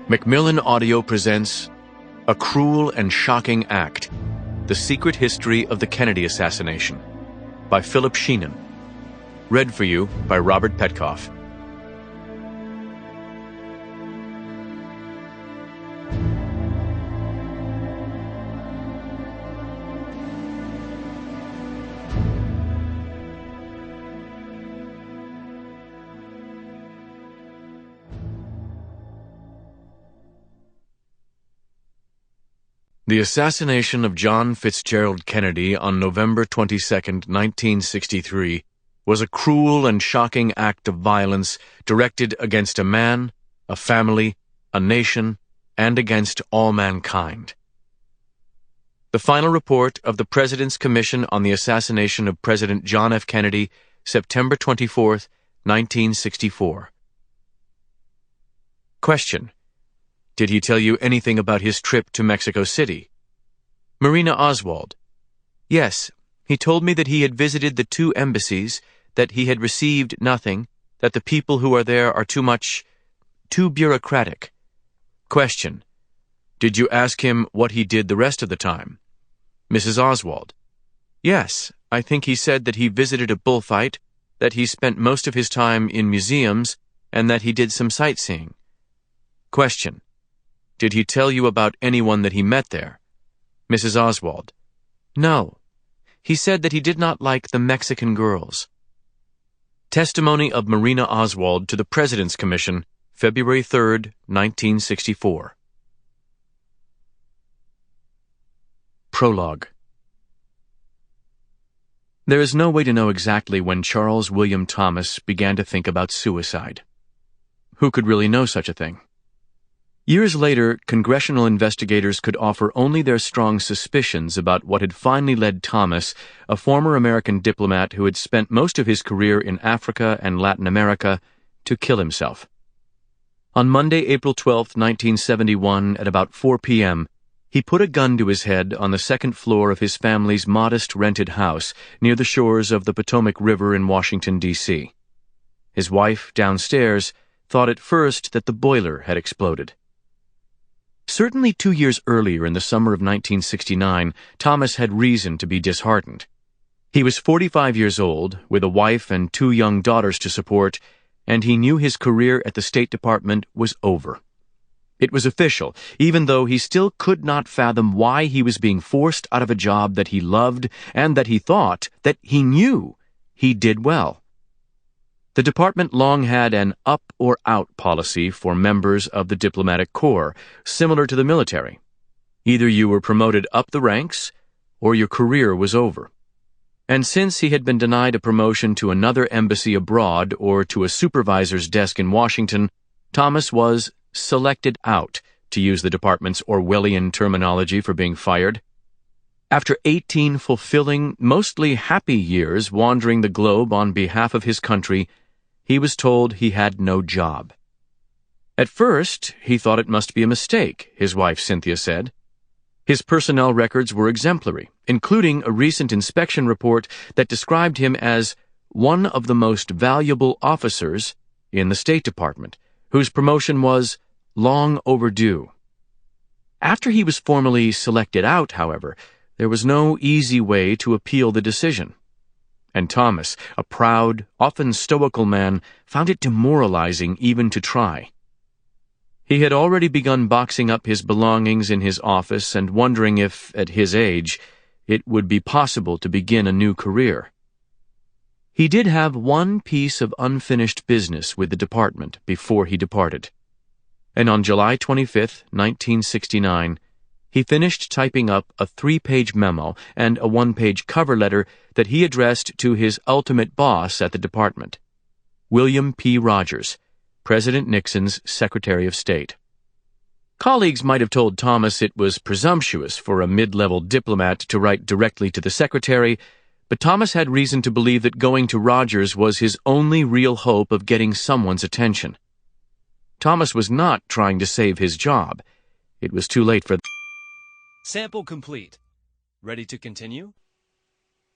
Macmillan Audio presents A Cruel and Shocking Act, The Secret History of the Kennedy Assassination, by Philip Shenon. Read for you by Robert Petkoff. The assassination of John Fitzgerald Kennedy on November 22, 1963, was a cruel and shocking act of violence directed against a man, a family, a nation, and against all mankind. The final report of the President's Commission on the Assassination of President John F. Kennedy, September 24, 1964. Question: did he tell you anything about his trip to Mexico City? Marina Oswald: yes, he told me that he had visited the 2 embassies, that he had received nothing, that the people who are there are too bureaucratic. Question: did you ask him what he did the rest of the time? Mrs. Oswald: yes, I think he said that he visited a bullfight, that he spent most of his time in museums, and that he did some sightseeing. Question: did he tell you about anyone that he met there? Mrs. Oswald: no. He said that he did not like the Mexican girls. Testimony of Marina Oswald to the President's Commission, February 3, 1964. Prologue. There is no way to know exactly when Charles William Thomas began to think about suicide. Who could really know such a thing? Years later, congressional investigators could offer only their strong suspicions about what had finally led Thomas, a former American diplomat who had spent most of his career in Africa and Latin America, to kill himself. On Monday, April 12, 1971, at about 4 p.m., he put a gun to his head on the second floor of his family's modest rented house near the shores of the Potomac River in Washington, D.C. His wife, downstairs, thought at first that the boiler had exploded. Certainly 2 years earlier, in the summer of 1969, Thomas had reason to be disheartened. He was 45 years old, with a wife and 2 young daughters to support, and he knew his career at the State Department was over. It was official, even though he still could not fathom why he was being forced out of a job that he loved and that he thought, that he knew, he did well. The department long had an up-or-out policy for members of the diplomatic corps, similar to the military. Either you were promoted up the ranks, or your career was over. And since he had been denied a promotion to another embassy abroad or to a supervisor's desk in Washington, Thomas was selected out, to use the department's Orwellian terminology for being fired. After 18 fulfilling, mostly happy years wandering the globe on behalf of his country, he was told he had no job. At first, he thought it must be a mistake, his wife Cynthia said. His personnel records were exemplary, including a recent inspection report that described him as one of the most valuable officers in the State Department, whose promotion was long overdue. After he was formally selected out, however, there was no easy way to appeal the decision. And Thomas, a proud, often stoical man, found it demoralizing even to try. He had already begun boxing up his belongings in his office and wondering if, at his age, it would be possible to begin a new career. He did have one piece of unfinished business with the department before he departed. And on July 25, 1969, he finished typing up a 3-page memo and a 1-page cover letter that he addressed to his ultimate boss at the department, William P. Rogers, President Nixon's Secretary of State. Colleagues might have told Thomas it was presumptuous for a mid-level diplomat to write directly to the secretary, but Thomas had reason to believe that going to Rogers was his only real hope of getting someone's attention. Thomas was not trying to save his job. It was too late for... Sample complete. Ready to continue?